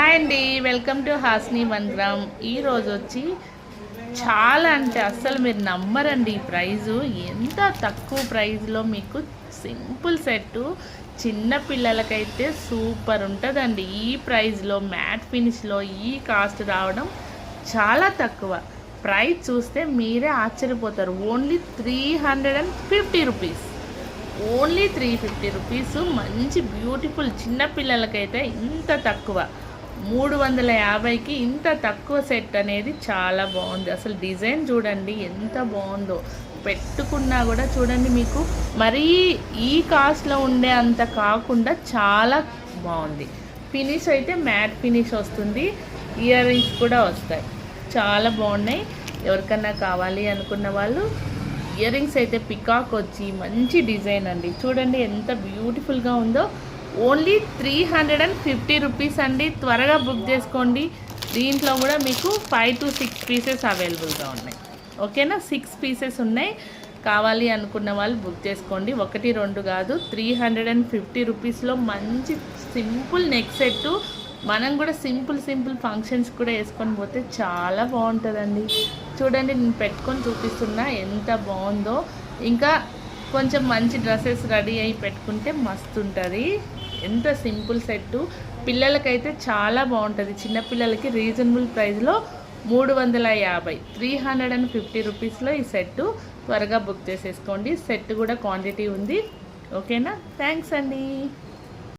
Hi అండి, welcome to Hasni మంద్రం. ఈరోజు వచ్చి చాలా అంటే అస్సలు మీరు నమ్మరండి, ఈ ప్రైజు ఎంత తక్కువ ప్రైజ్లో మీకు సింపుల్ సెట్టు చిన్న పిల్లలకైతే సూపర్ ఉంటుందండి. ఈ ప్రైజ్లో మ్యాట్ ఫినిష్లో ఈ కాస్ట్ రావడం చాలా తక్కువ. ప్రైస్ చూస్తే మీరే ఆశ్చర్యపోతారు. Only 350 rupees, only 350 rupees. మంచి బ్యూటిఫుల్ చిన్నపిల్లలకైతే ఇంత తక్కువ 350కి ఇంత తక్కువ సెట్ అనేది చాలా బాగుంది. అసలు డిజైన్ చూడండి ఎంత బాగుందో, పెట్టుకున్నా కూడా చూడండి మీకు మరీ ఈ కాస్ట్లో ఉండే అంత కాకుండా చాలా బాగుంది. ఫినిష్ అయితే మ్యాట్ ఫినిష్ వస్తుంది, ఇయర్ రింగ్స్ కూడా వస్తాయి, చాలా బాగున్నాయి. ఎవరికన్నా కావాలి అనుకున్న వాళ్ళు ఇయర్ రింగ్స్ అయితే పికాక్ వచ్చి మంచి డిజైన్ అండి. చూడండి ఎంత బ్యూటిఫుల్గా ఉందో. ఓన్లీ 350 రూపీస్ అండి. త్వరగా బుక్ చేసుకోండి. దీంట్లో కూడా మీకు 5 to 6 పీసెస్ అవైలబుల్గా ఉన్నాయి. ఓకేనా, 6 పీసెస్ ఉన్నాయి. కావాలి అనుకున్న వాళ్ళు బుక్ చేసుకోండి. 1, 2 కాదు, 350 రూపీస్లో మంచి సింపుల్ నెక్ సెట్టు. మనం కూడా సింపుల్ ఫంక్షన్స్ కూడా వేసుకొని పోతే చాలా బాగుంటుందండి. చూడండి, నేను పెట్టుకొని చూపిస్తున్నా ఎంత బాగుందో. ఇంకా కొంచెం మంచి డ్రెస్సెస్ రెడీ అయ్యి పెట్టుకుంటే మస్తు ఉంటుంది. ఎంత సింపుల్ సెట్టు, పిల్లలకైతే చాలా బాగుంటుంది. చిన్నపిల్లలకి రీజనబుల్ ప్రైస్లో 350, 350 రూపీస్లో ఈ సెట్టు. త్వరగా బుక్ చేసేసుకోండి. సెట్ కూడా క్వాంటిటీ ఉంది. ఓకేనా, థ్యాంక్స్ అండి.